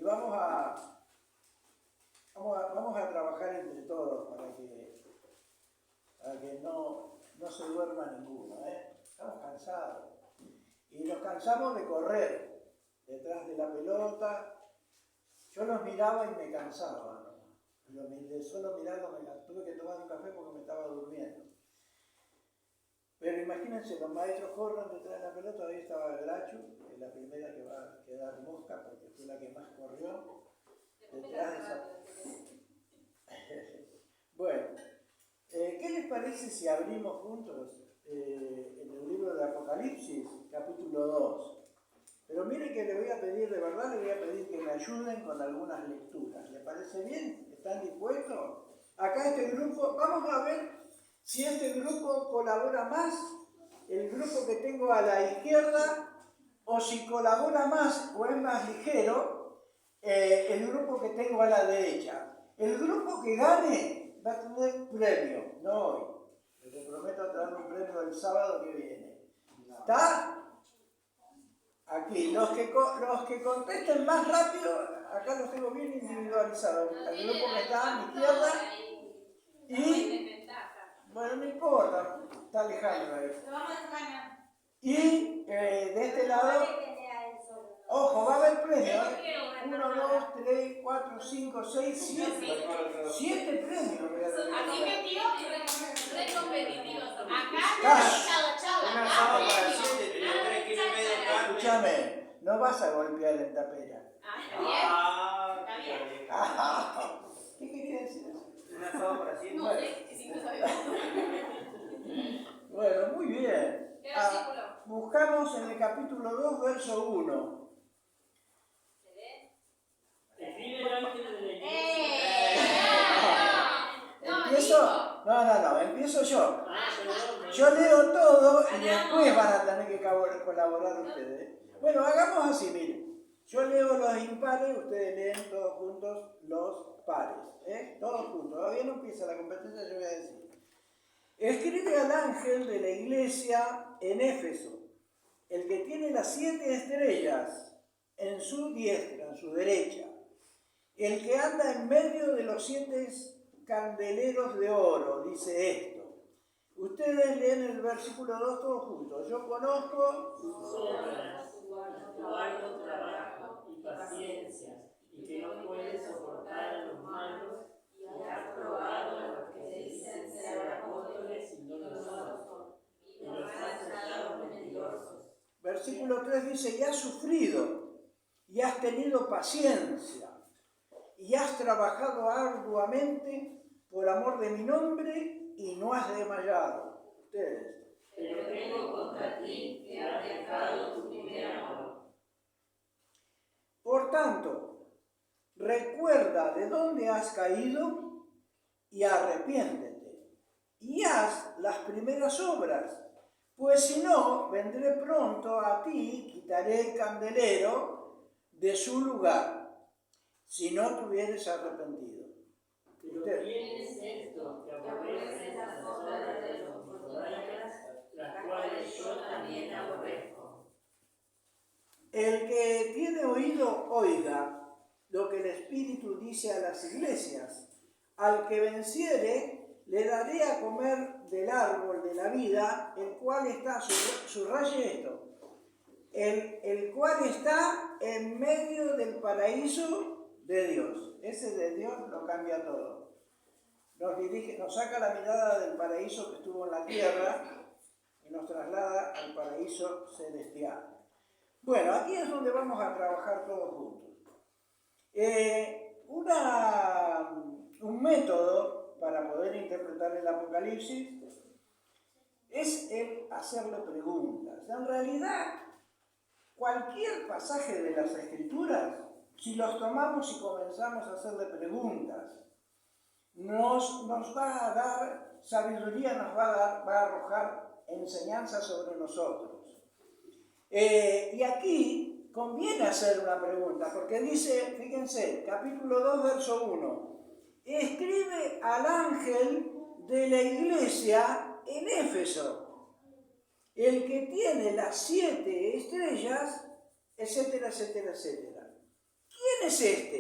y vamos a trabajar entre todos para que no se duerma ninguno, ¿eh? Estamos cansados. Y nos cansamos de correr detrás de la pelota. Yo los miraba y me cansaba, ¿no? De solo mirarlo tuve que tomar un café porque me estaba durmiendo. Pero imagínense, los maestros corren detrás de la pelota. Ahí estaba Grachu, que es la primera que va a quedar mosca porque fue la que más corrió detrás de esa. Bueno, ¿qué les parece si abrimos juntos en el libro de Apocalipsis, capítulo 2? Pero miren que le voy a pedir, de verdad le voy a pedir que me ayuden con algunas lecturas. ¿Les parece bien? ¿Están dispuestos? Acá este grupo, vamos a ver si este grupo colabora más, el grupo que tengo a la izquierda, o si colabora más o es más ligero, el grupo que tengo a la derecha. El grupo que gane va a tener premio, no hoy. Les prometo traer un premio el sábado que viene. ¿Está? Aquí, los que contesten más rápido, acá los tengo bien individualizados. El grupo que está a mi izquierda y, bueno, no importa, está Alejandro ahí. Y de este lado, ojo, va a haber premios, ¿eh? 1, 2, 3, 4, 5, 6, 7. 7 premios. Así que tío, re competitivos. Acá, una sábado para 7, tiene 3 kilos y medio de carne. Escúchame, no vas a golpear en tapera. Está bien. ¿Qué quería decir eso? Una sábado para 7. No sé si no sabemos. Bueno, muy bien. ¿Qué versículo? Buscamos en el capítulo 2, verso 1. ¿Se ve? Escribe el ángel de la ¿Empiezo? No, empiezo yo. perdón. Yo leo todo y después van a tener que colaborar ustedes. Bueno, hagamos así, miren. Yo leo los impares, ustedes leen todos juntos los pares. Todos juntos. Todavía no empieza la competencia, yo voy a decir. Escribe al ángel de la iglesia en Éfeso, el que tiene las 7 estrellas en su diestra, en su derecha, el que anda en medio de los 7 candeleros de oro, dice esto. Ustedes leen el versículo 2 todos juntos. Yo conozco Sus obras, tu arduo trabajo y paciencia, y que no puedes soportar a los malos, y has probado a los que dicen ser apóstoles y no lo son, y los has hallado mentirosos. Versículo 3 dice, y has sufrido, y has tenido paciencia, y has trabajado arduamente por amor de mi nombre, y no has desmayado. Ustedes. Pero tengo contra ti que has dejado tu primer amor. Por tanto, recuerda de dónde has caído, y arrepiéntete, y haz las primeras obras. Pues si no, vendré pronto a ti, quitaré el candelero de su lugar, si no te hubieres arrepentido. Pero tienes esto, que aborreces las obras de los nicolaítas, las cuales yo también aborrezco. El que tiene oído, oiga lo que el Espíritu dice a las iglesias. Al que venciere, le daré a comer del árbol de la vida, el cual está, subraye esto, el cual está en medio del paraíso de Dios. Ese de Dios lo cambia todo. Nos dirige, nos saca la mirada del paraíso que estuvo en la tierra y nos traslada al paraíso celestial. Bueno, aquí es donde vamos a trabajar todos juntos. Un método para poder interpretar el Apocalipsis es el hacerle preguntas. En realidad, cualquier pasaje de las Escrituras, si los tomamos y comenzamos a hacerle preguntas, nos va a dar sabiduría, nos va a arrojar enseñanza sobre nosotros. Y aquí conviene hacer una pregunta, porque dice, fíjense, capítulo 2, verso 1, escribe al ángel de la iglesia en Éfeso, el que tiene las 7 estrellas, etcétera, etcétera, etcétera. es este?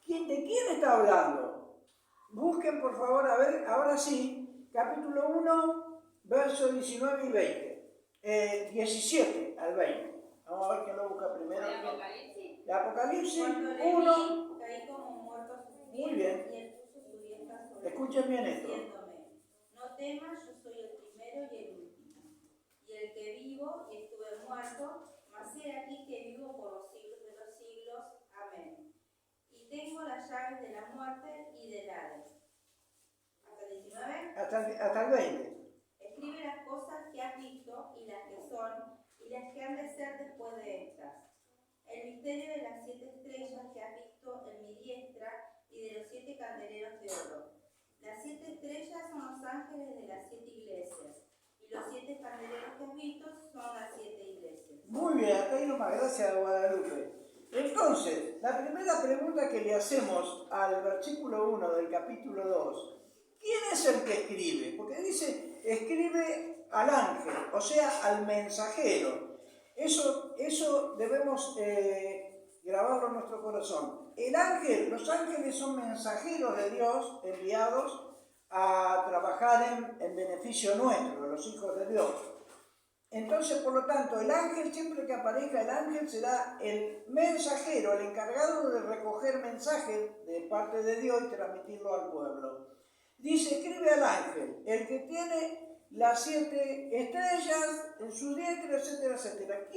¿De quién está hablando? Busquen por favor, a ver, ahora sí, capítulo 1, versos 19 y 20. 17 al 20. Vamos a ver quién lo busca primero. ¿De Apocalipsis? De Apocalipsis Cuando le 1. vi, caí como muerto a sus pies, Muy bien. y él puso su diestra sobre mí, Escuchen bien esto. diciéndome: no temas, yo soy el primero y el último, y el que vivo y estuve muerto, mas he aquí que vivo por los siglos de los siglos. Amén. Y tengo las llaves de la muerte y del Hades. ¿Hasta el 19? Hasta el 20. Escribe las cosas que has visto y las que son y las que han de ser después de estas. El misterio de las 7 estrellas que has visto en mi diestra y de los 7 candeleros de oro. Las 7 estrellas son los ángeles de las 7 iglesias y los 7 candeleros que has visto son las 7 iglesias. Muy bien, acá hay nomás, gracias Guadalupe. Entonces, la primera pregunta que le hacemos al versículo 1 del capítulo 2, ¿quién es el que escribe? Porque dice, escribe al ángel, o sea, al mensajero. Eso debemos grabarlo en nuestro corazón. Los ángeles son mensajeros de Dios enviados a trabajar en beneficio nuestro, los hijos de Dios. Entonces, por lo tanto, el ángel, siempre que aparezca el ángel, será el mensajero, el encargado de recoger mensajes de parte de Dios y transmitirlo al pueblo. Dice, escribe al ángel, el que tiene las 7 estrellas en su diestra, etcétera, etcétera.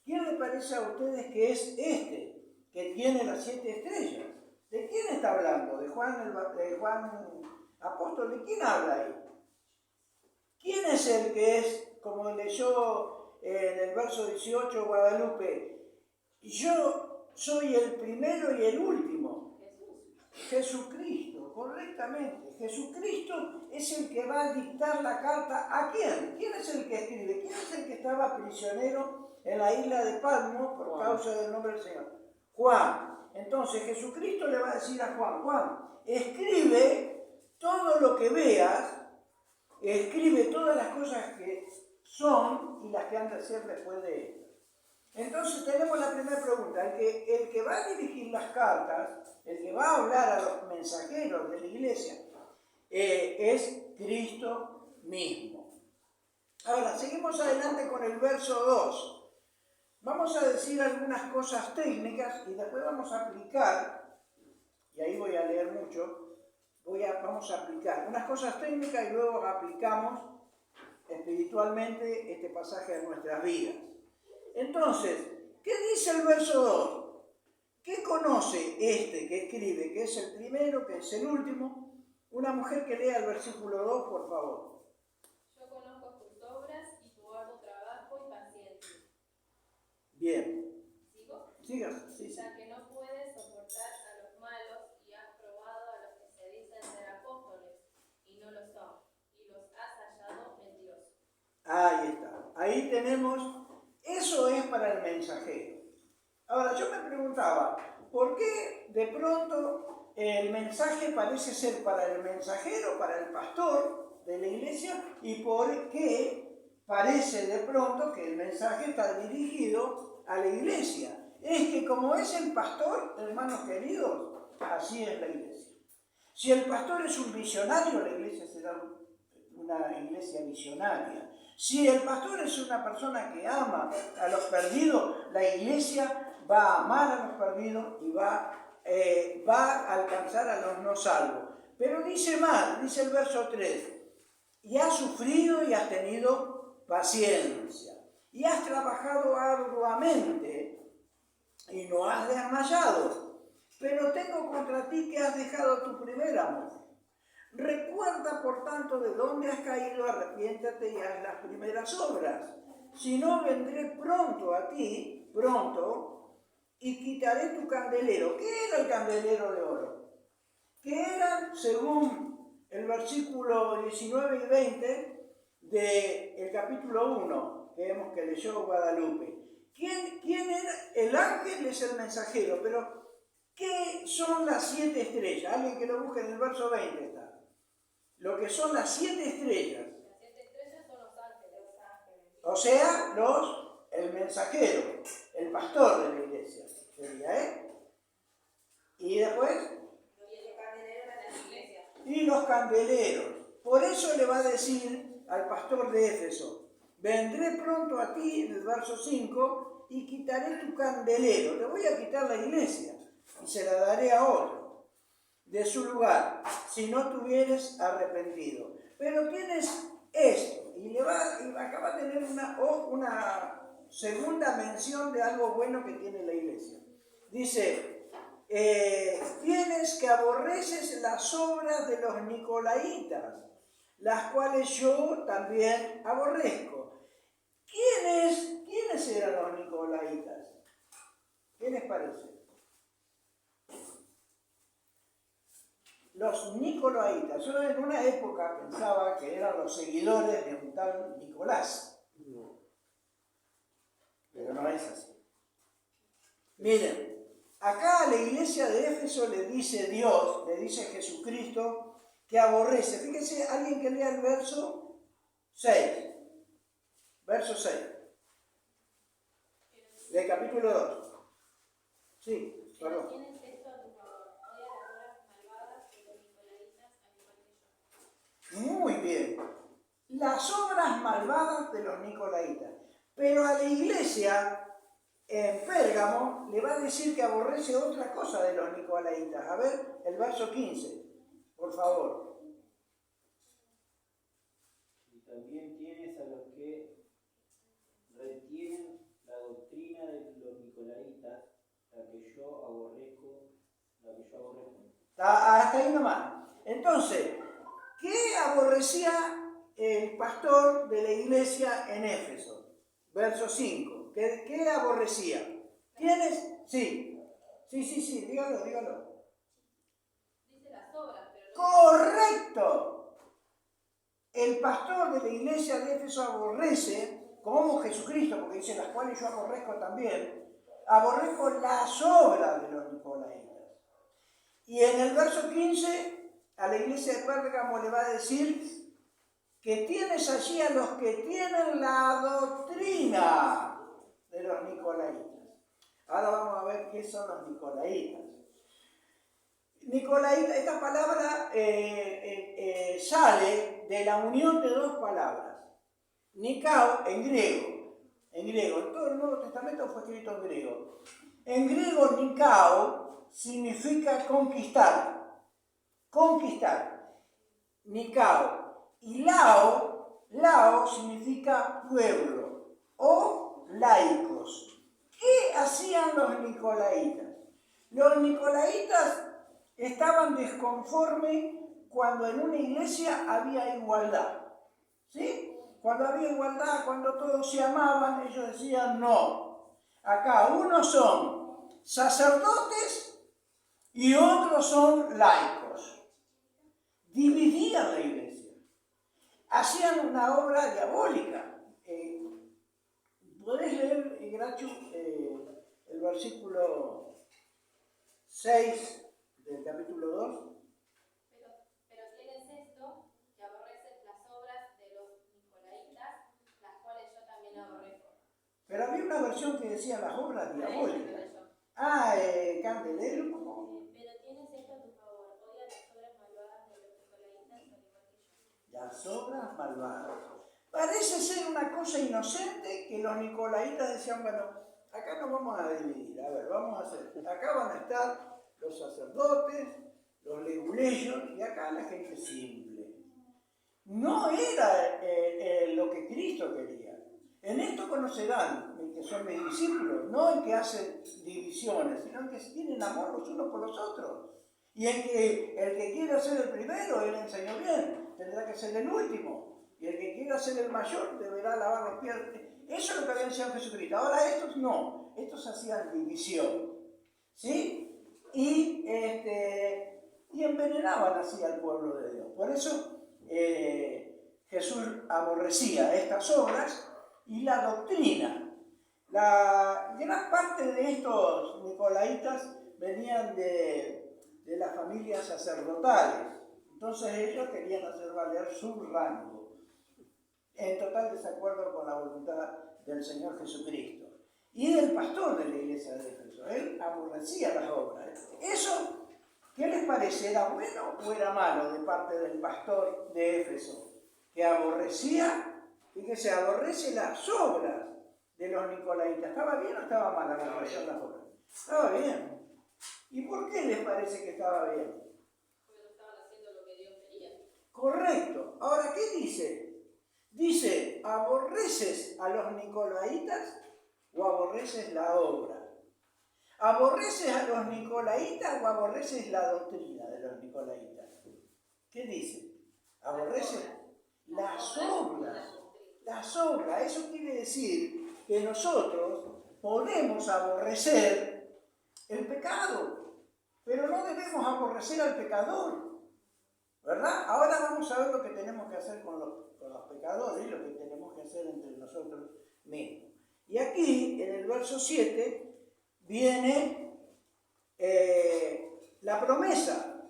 ¿Quién le parece a ustedes que es este, que tiene las 7 estrellas? ¿De quién está hablando? ¿De Juan Apóstol? ¿De quién habla ahí? ¿Quién es el que es, como leyó en el verso 18 Guadalupe, yo soy el primero y el último? Jesucristo, correctamente. Jesucristo es el que va a dictar la carta. ¿A quién? ¿Quién es el que escribe? ¿Quién es el que estaba prisionero en la isla de Patmos por causa del nombre del Señor? Juan. Entonces Jesucristo le va a decir a Juan, escribe todo lo que veas, escribe todas las cosas que son y las que han de ser después de esto. Entonces tenemos la primera pregunta. El que va a dirigir las cartas, el que va a hablar a los mensajeros de la iglesia, es Cristo mismo. Ahora, seguimos adelante con el verso 2. Vamos a decir algunas cosas técnicas y después vamos a aplicar, y ahí voy a leer mucho, vamos a aplicar unas cosas técnicas y luego aplicamos espiritualmente este pasaje a nuestras vidas. Entonces, ¿qué dice el verso 2? ¿Qué conoce este que escribe, que es el primero, que es el último? Una mujer que lea el versículo 2, por favor. Yo conozco tus obras y tu arduo trabajo y paciencia. Bien. ¿Sigo? Siga. Sí. Ya que no puedes soportar a los malos y has probado a los que se dicen ser apóstoles y no lo son, y los has hallado mentirosos. Ahí está. Ahí tenemos, eso es para el mensajero. Ahora, yo me preguntaba, ¿por qué de pronto el mensaje parece ser para el mensajero, para el pastor de la iglesia, y por qué parece de pronto que el mensaje está dirigido a la iglesia? Es que como es el pastor, hermanos queridos, así es la iglesia. Si el pastor es un visionario, la iglesia será una iglesia visionaria. Si el pastor es una persona que ama a los perdidos, la iglesia va a amar a los perdidos y va a alcanzar a los no salvos. Pero dice más, dice el verso 3, y has sufrido y has tenido paciencia, y has trabajado arduamente y no has desmayado, pero tengo contra ti que has dejado tu primer amor. Recuerda, por tanto, de dónde has caído, arrepiéntate y haz las primeras obras. Si no, vendré pronto a ti, y quitaré tu candelero. ¿Qué era el candelero de oro? Que era, según el versículo 19 y 20 del capítulo 1, que leyó Guadalupe. ¿Quién era? El ángel es el mensajero, pero ¿qué son las 7 estrellas? Alguien que lo busque en el verso 20 está. Lo que son las 7 estrellas. Las 7 estrellas son los ángeles. O sea, el mensajero, el pastor de la iglesia sería, candeleros. Por eso le va a decir al pastor de Éfeso, vendré pronto a ti, en el verso 5, y quitaré tu candelero. Le voy a quitar la iglesia y se la daré a otro de su lugar, si no te hubieres arrepentido. Pero tienes esto, y acaba de tener una segunda mención de algo bueno que tiene la iglesia. Dice, tienes que aborreces las obras de los nicolaitas, las cuales yo también aborrezco. ¿Quiénes eran los nicolaitas? ¿Qué les parece? Los nicolaitas. Yo en una época pensaba que eran los seguidores de un tal Nicolás. Pero no es así. Miren, acá a la iglesia de Éfeso le dice Dios, le dice Jesucristo, que aborrece. Fíjense, alguien que lea el verso 6. Verso 6. Del capítulo 2. Sí, perdón. Tienes esto a tu favor. Odia las obras malvadas de los nicolaitas, al igual que yo. Muy bien. Las obras malvadas de los nicolaitas. Pero a la iglesia en Pérgamo le va a decir que aborrece otra cosa de los nicolaitas. A ver, el verso 15, por favor. Y también tienes a los que retienen la doctrina de los nicolaitas, la que yo aborrezco. Hasta ahí nomás. Entonces, ¿qué aborrecía el pastor de la iglesia en Éfeso? Verso 5. ¿Qué aborrecía? ¿Tienes? Sí. Sí, dígalo. Dice las obras, pero ¡Correcto! El pastor de la iglesia de Éfeso aborrece, como Jesucristo, porque dice las cuales yo aborrezco también, aborrezco las obras de los nicolaitas. Y en el verso 15, a la iglesia de Pérgamo le va a decir que tienes allí a los que tienen la doctrina de los nicolaitas. Ahora vamos a ver qué son los nicolaitas. Nicolaita, esta palabra sale de la unión de dos palabras. Nikao en griego, todo el Nuevo Testamento fue escrito en griego. En griego, Nikao significa conquistar. Nikao. Y lao significa pueblo o laicos. ¿Qué hacían los nicolaitas? Los nicolaitas estaban desconformes cuando en una iglesia había igualdad. ¿Sí? Cuando había igualdad, cuando todos se amaban, ellos decían no. Acá unos son sacerdotes y otros son laicos. Dividían la iglesia. Hacían una obra diabólica. ¿Podés leer, Grachu, el versículo 6 del capítulo 2? Pero tienes esto, que aborreces las obras de los nicolaitas, las cuales yo también aborrezco. Pero había una versión que decía las obras diabólicas. Candelero, ¿cómo? Pero tienes esto a tu favor. Odia las obras malvadas de los nicolaitas, al igual que yo. Las obras malvadas. Parece ser una cosa inocente que los nicolaitas decían, bueno, acá nos vamos a dividir, a ver, vamos a hacer, acá van a estar los sacerdotes, los leguleyos y acá la gente simple. No era lo que Cristo quería. En esto conocerán en que son mis discípulos, no en que hacen divisiones, sino en que tienen amor los unos por los otros. Y en que el que quiera ser el primero, él enseñó bien, tendrá que ser el último. Y el que quiera ser el mayor deberá lavar los pies. Eso es lo que había enseñado Jesucristo. Ahora estos no, estos hacían división. ¿Sí? Y envenenaban así al pueblo de Dios. Por eso Jesús aborrecía estas obras y la doctrina. La gran parte de estos nicolaitas venían de las familias sacerdotales. Entonces ellos querían hacer valer su rango, en total desacuerdo con la voluntad del Señor Jesucristo y del pastor de la iglesia de Éfeso. Él aborrecía las obras. Eso ¿Qué les parece? ¿Era bueno o era malo de parte del pastor de Éfeso? Que aborrecía, fíjese, aborrece las obras de los nicolaitas. ¿Estaba bien o estaba mal aborrecer las obras? Estaba bien. ¿Y por qué les parece que estaba bien? Porque no estaban haciendo lo que Dios quería. Correcto. Ahora, ¿qué dice? Dice, ¿aborreces a los nicolaitas o aborreces la obra? ¿Aborreces a los nicolaitas o aborreces la doctrina de los nicolaitas? ¿Qué dice? ¿Aborreces las obras? Las obras. Eso quiere decir que nosotros podemos aborrecer el pecado, pero no debemos aborrecer al pecador, ¿verdad? Ahora vamos a ver lo que tenemos que hacer con los pecadores y lo que tenemos que hacer entre nosotros mismos. Y aquí, en el verso 7, viene la promesa.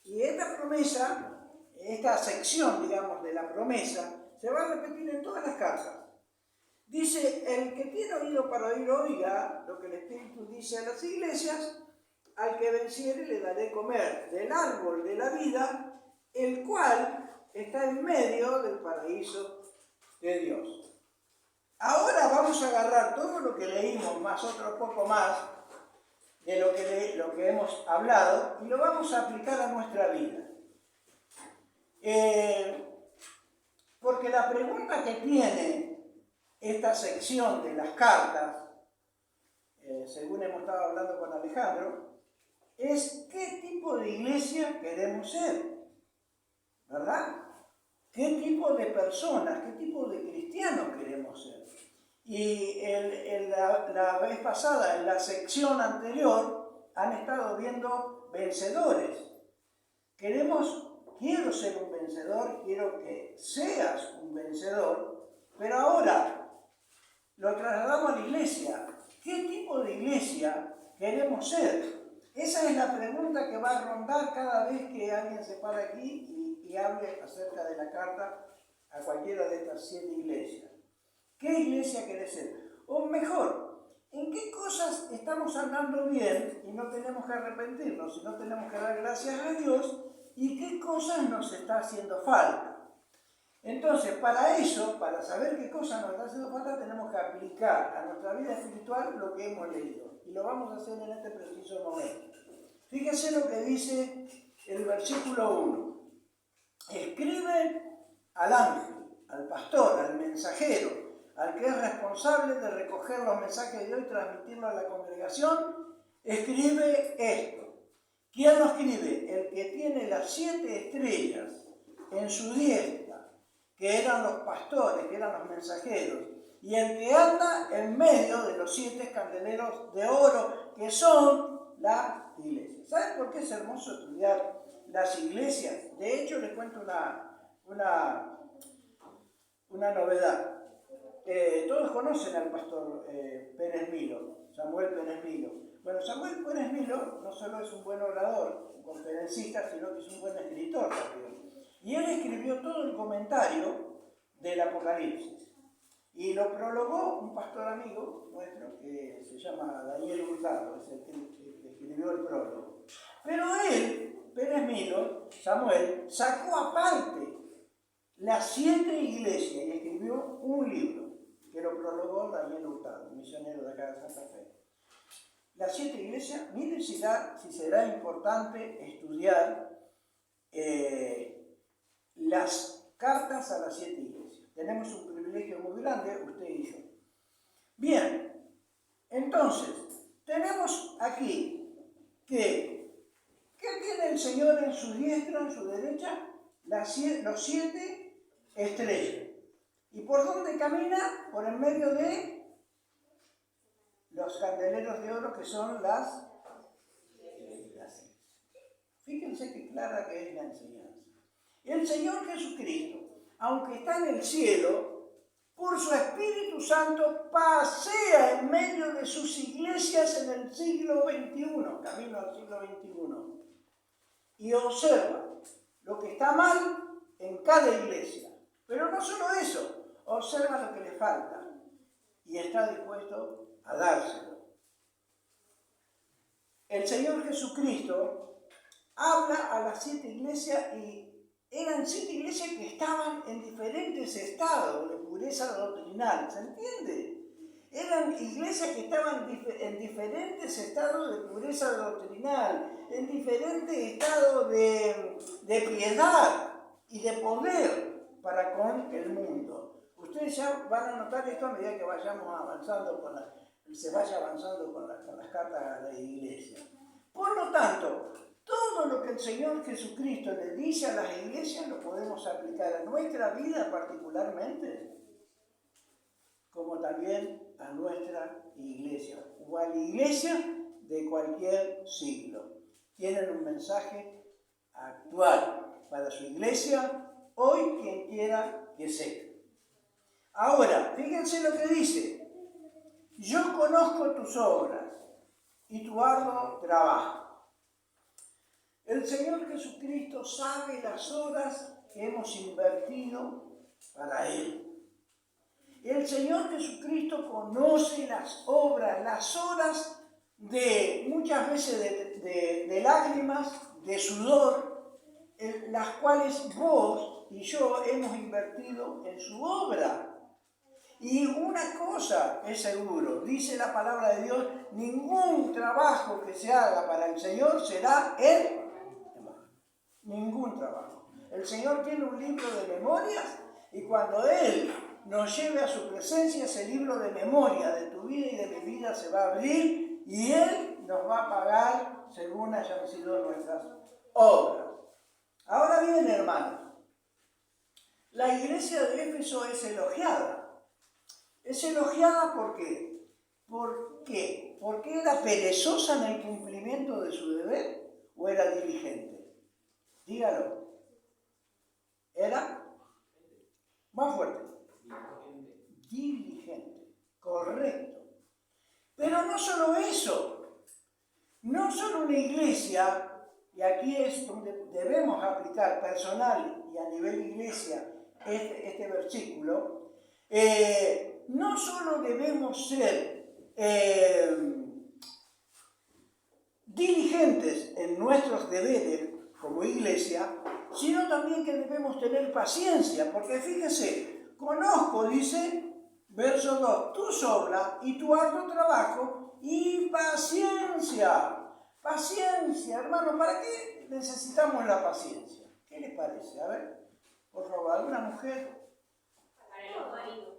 Y esta promesa, esta sección, digamos, de la promesa, se va a repetir en todas las cartas. Dice, el que tiene oído para oír, oiga lo que el Espíritu dice a las iglesias. Al que venciere le daré comer del árbol de la vida, el cual está en medio del paraíso de Dios. Ahora vamos a agarrar todo lo que leímos, más otro poco más de lo que hemos hablado, y lo vamos a aplicar a nuestra vida. Porque la pregunta que tiene esta sección de las cartas, según hemos estado hablando con Alejandro, es qué tipo de iglesia queremos ser, ¿verdad? ¿Qué tipo de personas, qué tipo de cristianos queremos ser? Y la vez pasada, en la sección anterior, han estado viendo vencedores. Quiero ser un vencedor, quiero que seas un vencedor, pero ahora lo trasladamos a la iglesia. ¿Qué tipo de iglesia queremos ser? Esa es la pregunta que va a rondar cada vez que alguien se para aquí y hable acerca de la carta a cualquiera de estas 7 iglesias. ¿Qué iglesia querés ser? O mejor, ¿en qué cosas estamos andando bien y no tenemos que arrepentirnos, y no tenemos que dar gracias a Dios? ¿Y qué cosas nos está haciendo falta? Entonces, para eso, para saber qué cosas nos está haciendo falta, tenemos que aplicar a nuestra vida espiritual lo que hemos leído. Y lo vamos a hacer en este preciso momento. Fíjense lo que dice el versículo 1. Escribe al ángel, al pastor, al mensajero, al que es responsable de recoger los mensajes de Dios y transmitirlos a la congregación, escribe esto. ¿Quién lo escribe? El que tiene las 7 estrellas en su diestra, que eran los pastores, que eran los mensajeros, y el que anda en medio de los 7 candeleros de oro, que son la iglesia. ¿Saben por qué es hermoso estudiar las iglesias? De hecho, les cuento una novedad. Todos conocen al pastor Pérez Milo, Samuel Pérez Milo. Bueno, Samuel Pérez Milo no solo es un buen orador, un conferencista, sino que es un buen escritor también. Y él escribió todo el comentario del Apocalipsis. Y lo prologó un pastor amigo nuestro que se llama Daniel Hurtado, es el que escribió el prólogo. Pero él, Pérez Milo, Samuel, sacó aparte las 7 iglesias y escribió un libro que lo prologó Daniel Hurtado, misionero de acá de Santa Fe. Las 7 iglesias, miren si será importante estudiar las cartas a las 7 iglesias. Tenemos un privilegio muy grande, usted y yo. Bien, entonces, tenemos aquí que, ¿qué tiene el Señor en su diestra, en su derecha? Los 7 estrellas. ¿Y por dónde camina? Por en medio de los candeleros de oro, que son las. Fíjense qué clara que es la enseñanza. El Señor Jesucristo, aunque está en el cielo, por su Espíritu Santo pasea en medio de sus iglesias en el siglo XXI, camino al siglo XXI, y observa lo que está mal en cada iglesia. Pero no solo eso, observa lo que le falta y está dispuesto a dárselo. El Señor Jesucristo habla a las 7 iglesias y eran 7 iglesias que estaban en diferentes estados de pureza doctrinal, ¿se entiende? Eran iglesias que estaban en diferentes estados de pureza doctrinal, en diferentes estados de piedad y de poder para con el mundo. Ustedes ya van a notar esto a medida que vayamos avanzando se vaya avanzando con las cartas a la iglesia. Por lo tanto, todo lo que el Señor Jesucristo le dice a las iglesias lo podemos aplicar a nuestra vida particularmente, como también a nuestra iglesia, o a la iglesia de cualquier siglo. Tienen un mensaje actual para su iglesia, hoy quien quiera que sea. Ahora, fíjense lo que dice: yo conozco tus obras y tu arduo trabajo. El Señor Jesucristo sabe las horas que hemos invertido para Él. El Señor Jesucristo conoce las obras, las horas de muchas veces de lágrimas, de sudor, las cuales vos y yo hemos invertido en su obra. Y una cosa es seguro, dice la palabra de Dios: ningún trabajo que se haga para el Señor será en vano. Ningún trabajo. El Señor tiene un libro de memorias y cuando Él nos lleve a su presencia, ese libro de memoria de tu vida y de mi vida se va a abrir y Él nos va a pagar según hayan sido nuestras obras. Ahora bien, hermanos, la iglesia de Éfeso es elogiada. Es elogiada ¿por qué? ¿Por qué? ¿Porque era perezosa en el cumplimiento de su deber o era diligente? Dígalo. ¿Era? Más fuerte. Diligente. Correcto. Pero no solo eso. No solo una iglesia, y aquí es donde debemos aplicar personal y a nivel iglesia este versículo, no solo debemos ser diligentes en nuestros deberes como iglesia, sino también que debemos tener paciencia, porque fíjese, conozco, dice, verso 2, tus obras y tu arduo trabajo y paciencia. Paciencia, hermano, ¿para qué necesitamos la paciencia? ¿Qué les parece? A ver, por favor, ¿alguna mujer? Para los maridos.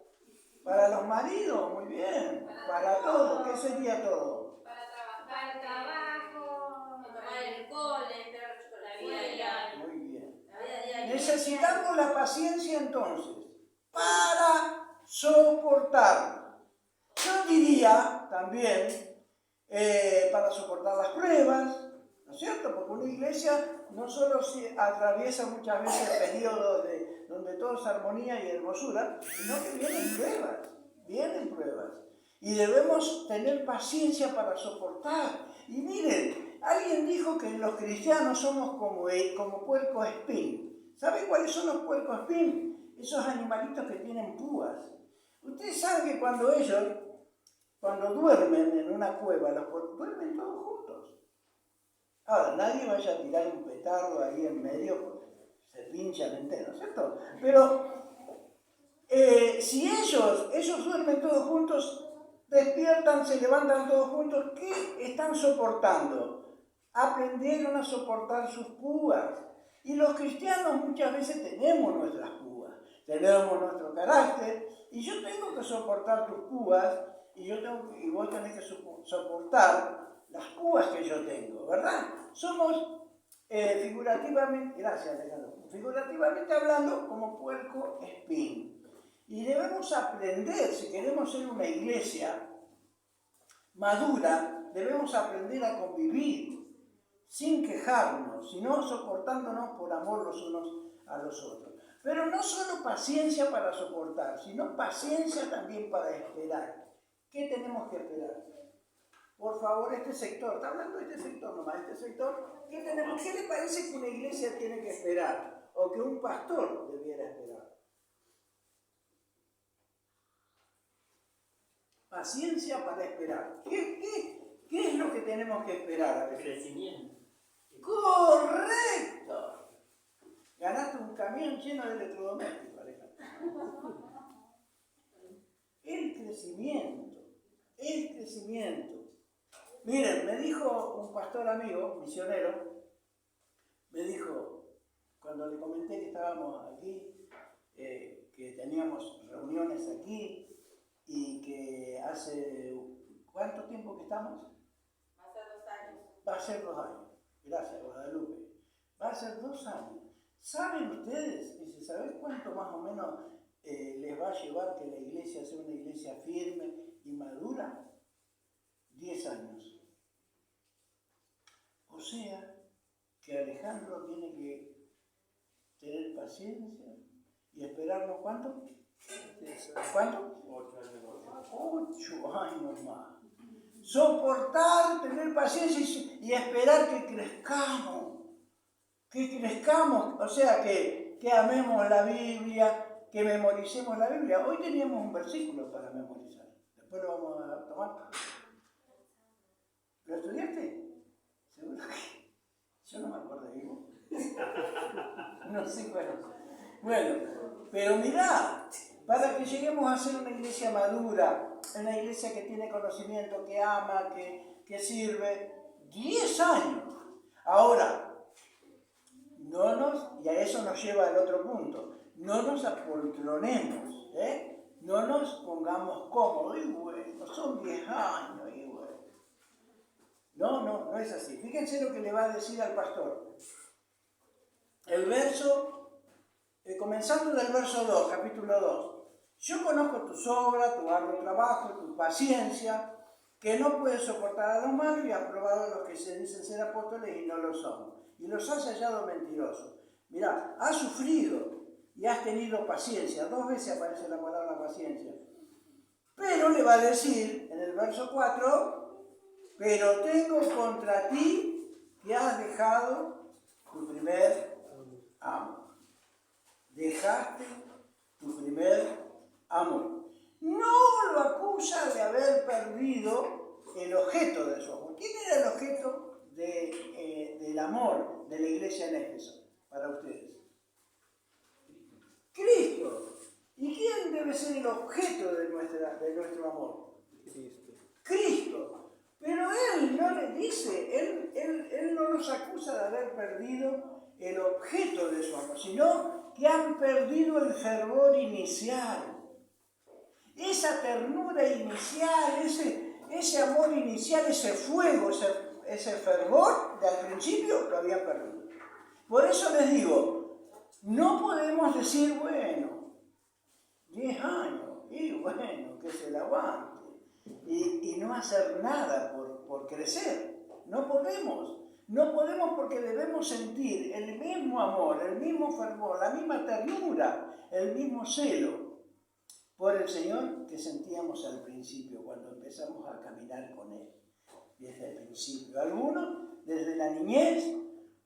Para los maridos, muy bien. Para todo, ¿qué sería todo? Para trabajar, Para el trabajo, tomar el alcohol, entrar a la vida diaria. Muy bien. la vida diaria. Necesitamos la paciencia entonces para soportar. Yo diría también para soportar las pruebas, ¿no es cierto? Porque una iglesia no solo se atraviesa muchas veces periodos donde todo es armonía y hermosura, sino que vienen pruebas. Y debemos tener paciencia para soportar. Y miren, alguien dijo que los cristianos somos como puercos espín. ¿Saben cuáles son los puercos espín? Esos animalitos que tienen púas. Ustedes saben que cuando duermen en una cueva, duermen todos juntos. Ahora, nadie vaya a tirar un petardo ahí en medio, porque se pinchan enteros, ¿cierto? Pero si ellos duermen todos juntos, despiertan, se levantan todos juntos, ¿qué están soportando? Aprendieron a soportar sus púas. Y los cristianos muchas veces tenemos nuestras púas, tenemos nuestro carácter, y yo tengo que soportar tus púas, y vos tenés que soportar las púas que yo tengo, ¿verdad? Somos figurativamente hablando, como puerco espín. Y debemos aprender, si queremos ser una iglesia madura, debemos aprender a convivir sin quejarnos, sino soportándonos por amor los unos a los otros. Pero no solo paciencia para soportar, sino paciencia también para esperar. ¿Qué tenemos que esperar? Por favor, este sector, está hablando de este sector nomás, este sector, ¿qué le parece que una iglesia tiene que esperar? O que un pastor debiera esperar. Paciencia para esperar. ¿Qué es lo que tenemos que esperar a veces? Crecimiento. ¡Correcto! Ganaste un camión lleno de electrodomésticos, Alejandro. El crecimiento, el crecimiento. Miren, me dijo un pastor amigo, misionero, me dijo, cuando le comenté que estábamos aquí, que teníamos reuniones aquí y que hace, ¿cuánto tiempo que estamos? Va a ser 2 años. Gracias, Guadalupe. Va a ser 2 años. ¿Saben ustedes? Dice, ¿sabes cuánto más o menos les va a llevar que la iglesia sea una iglesia firme y madura? 10 años. O sea, que Alejandro tiene que tener paciencia y esperarnos, ¿cuánto? ¿Cuánto? 8 años más. Soportar, tener paciencia y esperar que crezcamos. Que crezcamos, o sea, que amemos la Biblia, que memoricemos la Biblia. Hoy teníamos un versículo para memorizar. Después lo vamos a tomar. ¿Lo estudiaste? Seguro que yo no me acuerdo de vos. No sé cuál es. Bueno, pero mirá, para que lleguemos a ser una iglesia madura, una iglesia que tiene conocimiento, que ama, que sirve, 10 años. Ahora, y a eso nos lleva al otro punto, no nos apoltronemos, no nos pongamos cómodos, y bueno, son 10 años, y bueno. No es así. Fíjense lo que le va a decir al pastor. El verso, comenzando del verso 2, capítulo 2. Yo conozco tus obras, tu arduo trabajo, tu paciencia, que no puedes soportar a los malos y has probado a los que se dicen ser apóstoles y no lo son. Y los has hallado mentirosos. Mirá, has sufrido y has tenido paciencia. 2 veces aparece la palabra paciencia. Pero le va a decir en el verso 4, pero tengo contra ti que has dejado tu primer amor. Dejaste tu primer amor. No lo acusa de haber perdido el objeto de su amor. ¿Quién era el objeto del amor de la iglesia en Éfeso para ustedes? Cristo. ¿Y quién debe ser el objeto de nuestro amor? Cristo. Pero Él no le dice, Él no nos acusa de haber perdido el objeto de su amor, sino que han perdido el fervor inicial. Esa ternura inicial, ese amor inicial, ese fuego, ese fervor de al principio lo habían perdido. Por eso les digo, no podemos decir, bueno, 10 años, y bueno, que se la aguante, y no hacer nada por crecer. No podemos porque debemos sentir el mismo amor, el mismo fervor, la misma ternura, el mismo celo por el Señor que sentíamos al principio, cuando empezamos a caminar con Él, desde el principio. Algunos desde la niñez,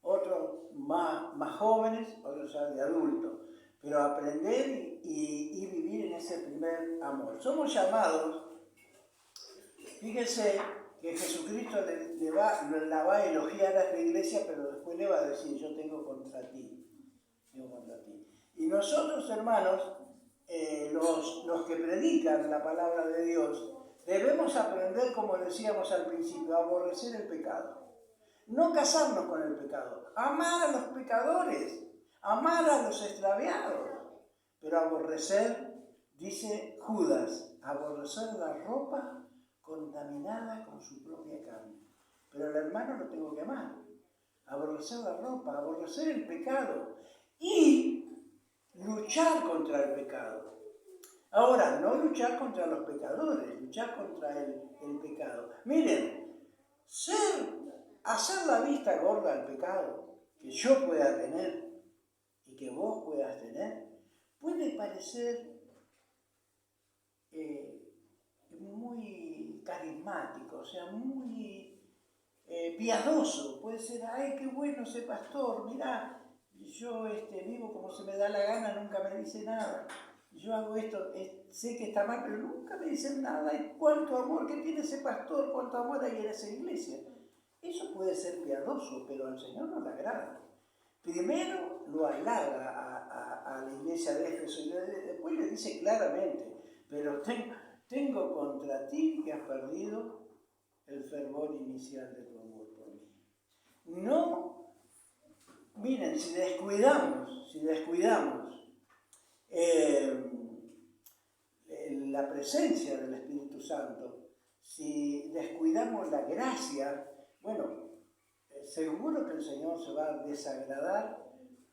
otros más jóvenes, otros ya de adultos, pero aprender y vivir en ese primer amor. Somos llamados, fíjense que Jesucristo la va a elogiar a esta iglesia, pero después le va a decir, yo tengo contra ti. Y nosotros, hermanos, los que predican la palabra de Dios, debemos aprender, como decíamos al principio, a aborrecer el pecado. No casarnos con el pecado, amar a los pecadores, amar a los extraviados, pero aborrecer, dice Judas, aborrecer la ropa contaminada con su propia carne. Pero el hermano lo tengo que amar, aborrecer la ropa, aborrecer el pecado y luchar contra el pecado. Ahora, no luchar contra los pecadores, luchar contra el pecado. Miren, hacer la vista gorda al pecado que yo pueda tener y que vos puedas tener, puede parecer muy carismático, o sea, muy piadoso. Puede ser, ay, qué bueno ese pastor, mirá, yo vivo como se me da la gana, nunca me dice nada. Yo hago esto, sé que está mal, pero nunca me dicen nada. ¿Y cuánto amor que tiene ese pastor? ¿Cuánto amor hay en esa iglesia? Eso puede ser piadoso, pero al Señor no le agrada. Primero lo halaga a la iglesia de Éfeso y después le dice claramente, pero tengo contra ti que has perdido el fervor inicial de tu amor por mí. No, miren, si descuidamos la presencia del Espíritu Santo, si descuidamos la gracia, bueno, seguro que el Señor se va a desagradar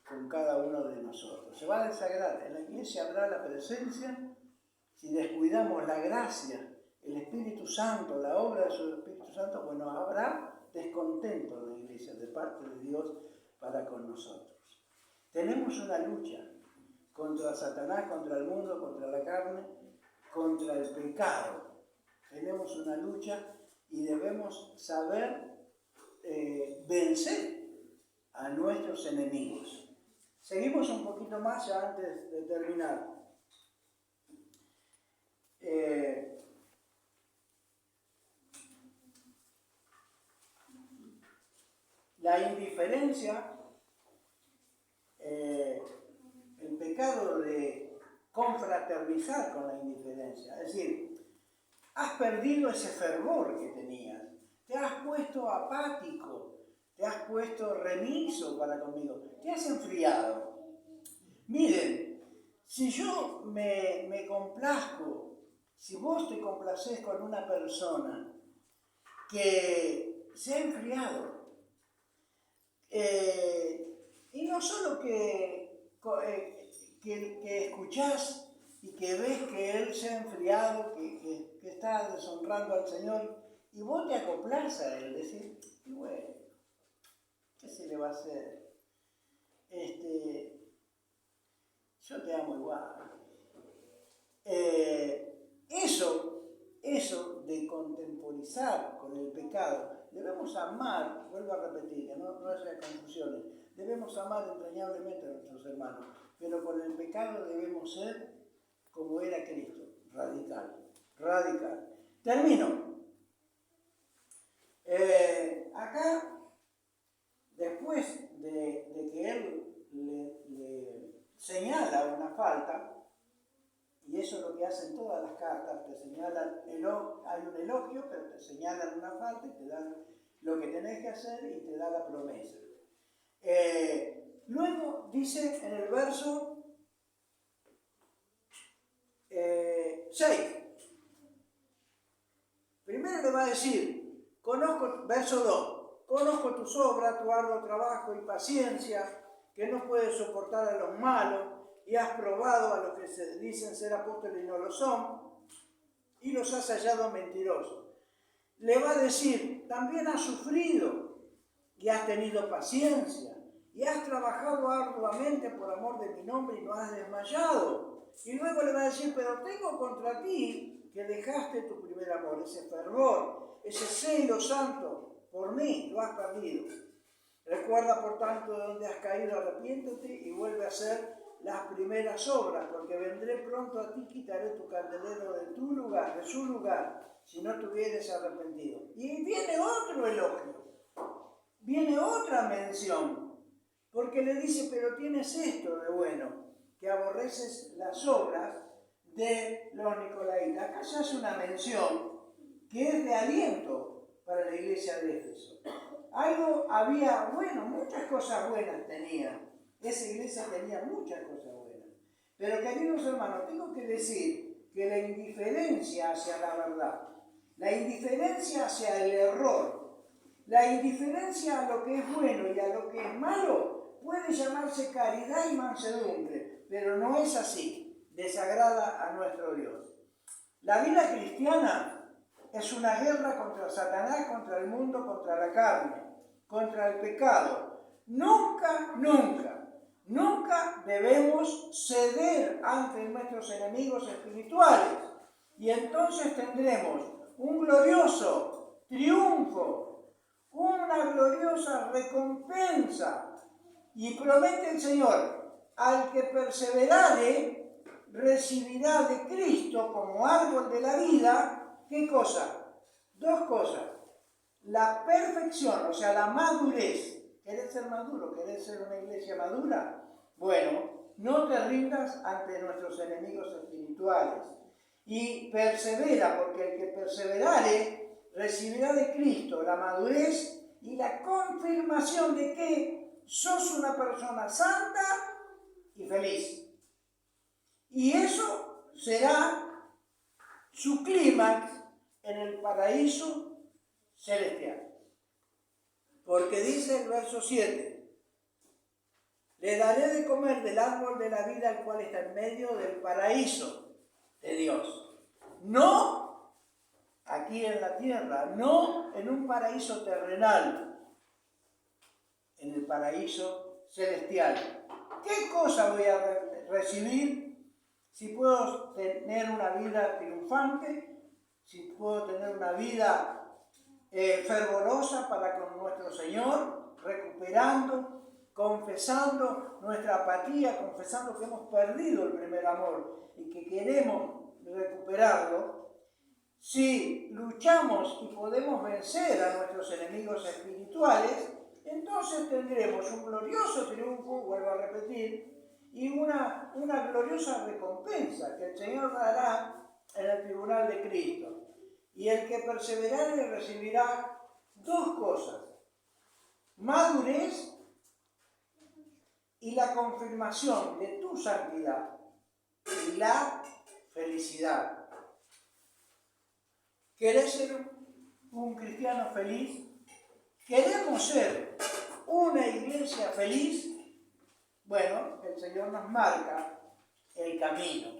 con cada uno de nosotros. Se va a desagradar. En la iglesia habrá la presencia, si descuidamos la gracia, el Espíritu Santo, la obra de su Espíritu Santo, bueno, habrá descontento en la iglesia de parte de Dios para con nosotros. Tenemos una lucha contra Satanás, contra el mundo, contra la carne, contra el pecado. Tenemos una lucha y debemos saber vencer a nuestros enemigos. Seguimos un poquito más ya antes de terminar. La indiferencia, el pecado de confraternizar con la indiferencia, es decir, has perdido ese fervor que tenías, te has puesto apático, te has puesto remiso para conmigo, te has enfriado. Miren, si yo me complazco, si vos te complacés con una persona que se ha enfriado, y no solo que escuchás y que ves que él se ha enfriado, que está deshonrando al Señor, y vos te acoplás a él, decís, y bueno, ¿qué se le va a hacer? Yo te amo igual. Eso de contemporizar con el pecado, debemos amar, vuelvo a repetir, que no haya confusiones, debemos amar entrañablemente a nuestros hermanos, pero con el pecado debemos ser como era Cristo, radical. Termino. Acá, después de que él le señala una falta, y eso es lo que hacen todas las cartas, te señalan, hay un elogio, pero te señalan una falta y te dan lo que tenés que hacer y te da la promesa. Luego dice en el verso 6, primero le va a decir, verso 2, conozco tus obras, tu arduo trabajo y paciencia, que no puedes soportar a los malos, y has probado a los que se dicen ser apóstoles y no lo son, y los has hallado mentirosos. Le va a decir, también has sufrido, y has tenido paciencia, y has trabajado arduamente por amor de mi nombre y no has desmayado. Y luego le va a decir, pero tengo contra ti que dejaste tu primer amor, ese fervor, ese celo santo por mí, lo has perdido. Recuerda por tanto de donde has caído, arrepiéntete y vuelve a hacer las primeras obras, porque vendré pronto a ti, quitaré tu candelero de su lugar, si no te hubieres arrepentido. Y viene otro elogio, viene otra mención, porque le dice, pero tienes esto de bueno, que aborreces las obras de los nicolaitas. Acá se hace una mención que es de aliento para la iglesia de Éfeso. Había bueno, muchas cosas buenas tenía. Esa iglesia tenía muchas cosas buenas. Pero queridos hermanos, tengo que decir que la indiferencia hacia la verdad, la indiferencia hacia el error, la indiferencia a lo que es bueno y a lo que es malo, puede llamarse caridad y mansedumbre, pero no es así, desagrada a nuestro Dios. La vida cristiana es una guerra contra Satanás, contra el mundo, contra la carne, contra el pecado. Nunca debemos ceder ante nuestros enemigos espirituales. Y entonces tendremos un glorioso triunfo, una gloriosa recompensa. Y promete el Señor, al que perseverare, recibirá de Cristo como árbol de la vida, ¿qué cosa? Dos cosas. la perfección, o sea, la madurez. ¿Querés ser maduro? ¿Querés ser una iglesia madura? Bueno, no te rindas ante nuestros enemigos espirituales y persevera, porque el que perseverare recibirá de Cristo la madurez y la confirmación de que sos una persona santa y feliz. Y eso será su clímax en el paraíso celestial. Porque dice el verso 7, le daré de comer del árbol de la vida, el cual está en medio del paraíso de Dios. No aquí en la tierra, no en un paraíso terrenal, en el paraíso celestial. ¿Qué cosa voy a recibir si puedo tener una vida triunfante, si puedo tener una vida fervorosa para con nuestro Señor, recuperando, confesando nuestra apatía, confesando que hemos perdido el primer amor y que queremos recuperarlo? Si luchamos y podemos vencer a nuestros enemigos espirituales, entonces tendremos un glorioso triunfo, vuelvo a repetir, y una gloriosa recompensa que el Señor dará en el tribunal de Cristo. Y el que perseverare recibirá dos cosas: madurez y la confirmación de tu santidad y la felicidad. ¿Querés ser un cristiano feliz? ¿Queremos ser una iglesia feliz? Bueno, el Señor nos marca el camino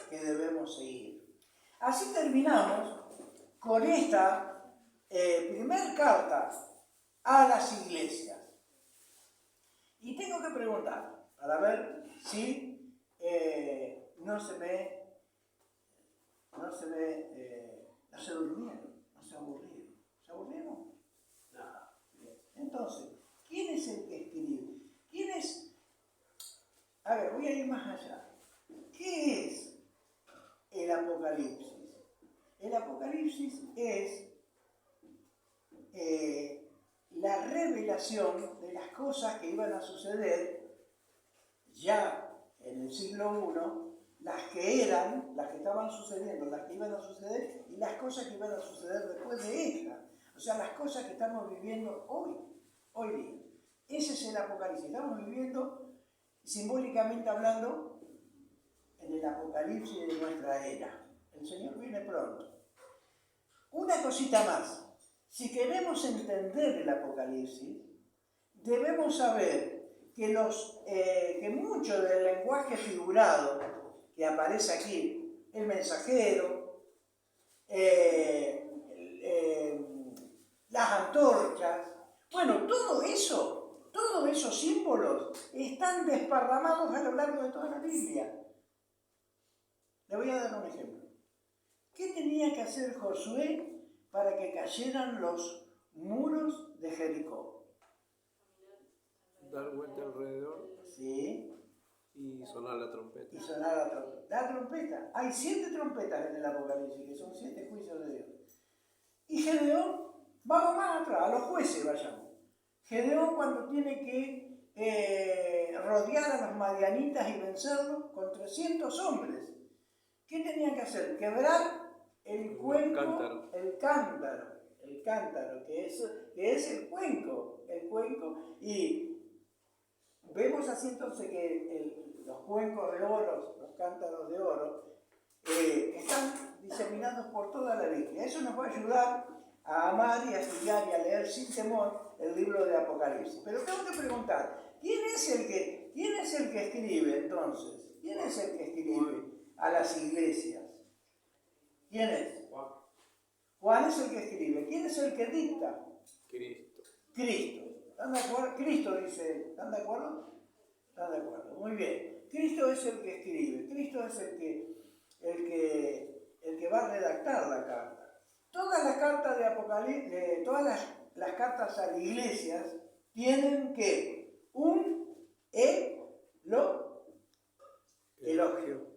que debemos seguir. Así terminamos con esta primer carta a las iglesias. Y tengo que preguntar, para ver si no se durmieron, no se aburrieron. ¿Se aburrieron? No. Bien. Entonces, ¿quién es el que escribe? ¿Quién es? A ver, voy a ir más allá. ¿Qué es el Apocalipsis? El Apocalipsis es la revelación de las cosas que iban a suceder ya en el siglo I, las que estaban sucediendo, las que iban a suceder y las cosas que iban a suceder después de esta. O sea, las cosas que estamos viviendo hoy día. Ese es el Apocalipsis. Estamos viviendo, simbólicamente hablando, en el Apocalipsis de nuestra era. El Señor viene pronto. Una cosita más. Si queremos entender el Apocalipsis, debemos saber que mucho del lenguaje figurado que aparece aquí, el mensajero, las antorchas, bueno, todo eso, todos esos símbolos están desparramados a lo largo de toda la Biblia. Le voy a dar un ejemplo. ¿Qué tenía que hacer Josué para que cayeran los muros de Jericó? Dar vuelta alrededor. Sí. Y sonar la trompeta. La trompeta. Hay 7 trompetas en el Apocalipsis, que son 7 juicios de Dios. Y Gedeón, vamos más atrás, a los jueces vayamos. Gedeón, cuando tiene que rodear a los madianitas y vencerlos con 300 hombres, ¿qué tenían que hacer? Quebrar el cuenco, el cántaro, que es el cuenco, y vemos así entonces que los cuencos de oro, los cántaros de oro, están diseminados por toda la Biblia. Eso nos va a ayudar a amar y a estudiar y a leer sin temor el libro de Apocalipsis. Pero tengo que preguntar, ¿quién es el que escribe entonces? ¿Quién es el que escribe a las iglesias? ¿Quién es? Juan es el que escribe. ¿Quién es el que dicta? Cristo. ¿Están de acuerdo? Cristo dice él. ¿Están de acuerdo? ¿Están de acuerdo? Muy bien. Cristo es el que escribe. Cristo es el que va a redactar la carta. Todas las cartas de Apocalipsis, todas las cartas a las iglesias tienen que un elogio.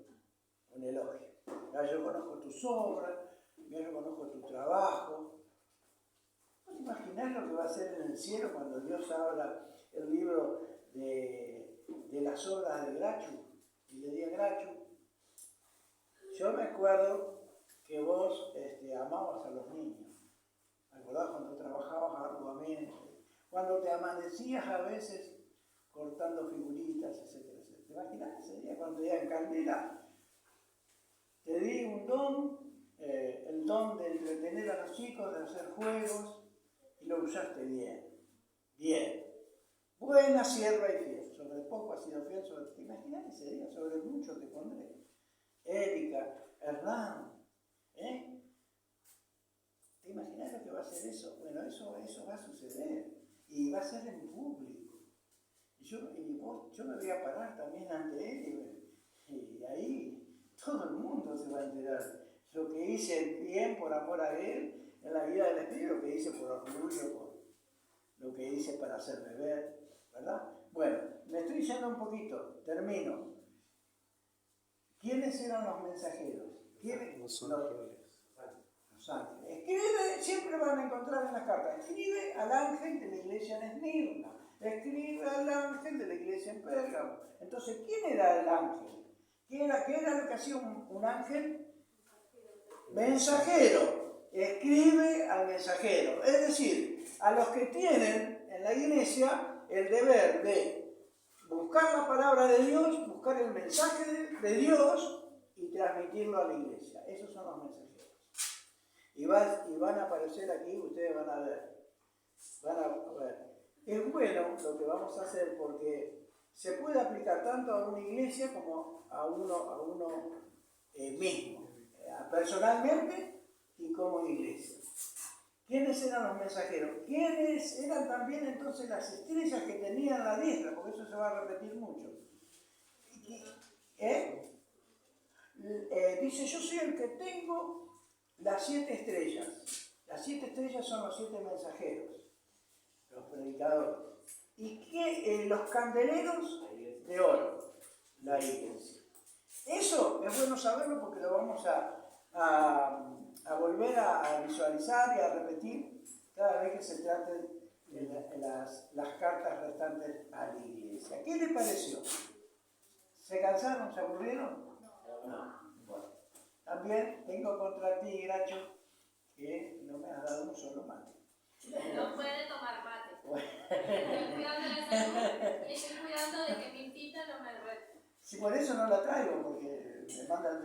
Un elogio. Ya yo conozco tus obras, ya yo conozco tu trabajo. ¿No te imaginas imaginás lo que va a ser en el cielo cuando Dios abra el libro de las obras de Grachu? Y le diga, Grachu, yo me acuerdo que vos amabas a los niños. ¿Te acordás cuando trabajabas arduamente? Cuando te amanecías a veces cortando figuritas, etcétera, etcétera. ¿Te imaginás ese día cuando te digan, Candela, te di un don, el don de entretener a los chicos, de hacer juegos, y lo usaste bien. Bien. Buena sierva y fiel. Sobre poco has sido fiel, ¿te imaginas ese día? Sobre mucho te pondré. Erika, Hernán, ¿te imaginas lo que va a ser eso? Bueno, eso va a suceder. Y va a ser en público. Yo me voy a parar también ante él. Y ahí todo el mundo se va a enterar. Lo que hice bien por amor a él en la vida del Espíritu, lo que hice por orgullo, por lo que hice para hacer beber, ¿verdad? Bueno, me estoy yendo un poquito, termino. ¿Quiénes eran los mensajeros? Los ángeles. Los ángeles. Escribe, siempre van a encontrar en las cartas, escribe al ángel de la iglesia en Esmirna, escribe al ángel de la iglesia en Pérgamo. Entonces, ¿quién era el ángel? ¿Qué era lo que hacía un ángel? Mensajero. Escribe al mensajero. Es decir, a los que tienen en la iglesia el deber de buscar la palabra de Dios, buscar el mensaje de Dios y transmitirlo a la iglesia. Esos son los mensajeros. Y van a aparecer aquí, ustedes van a ver. Es bueno lo que vamos a hacer porque se puede aplicar tanto a una iglesia como a uno mismo, personalmente y como iglesia. ¿Quiénes eran los mensajeros? ¿Quiénes eran también entonces las estrellas que tenían la diestra? Porque eso se va a repetir mucho. Dice, yo soy el que tengo las 7 estrellas. Las 7 estrellas son los 7 mensajeros, los predicadores. ¿Y los candeleros de oro? La iglesia. Eso es bueno saberlo porque lo vamos a volver a visualizar y a repetir cada vez que se traten las cartas restantes a la iglesia. ¿Qué les pareció? ¿Se cansaron? ¿Se aburrieron? No. Bueno. También tengo contra ti, Gracho, que no me has dado un solo mate. No puede tomar mate. Bueno. Estoy cuidando de la salud y estoy cuidando de que mi tita no me rete. Si por eso no la traigo, porque me mandan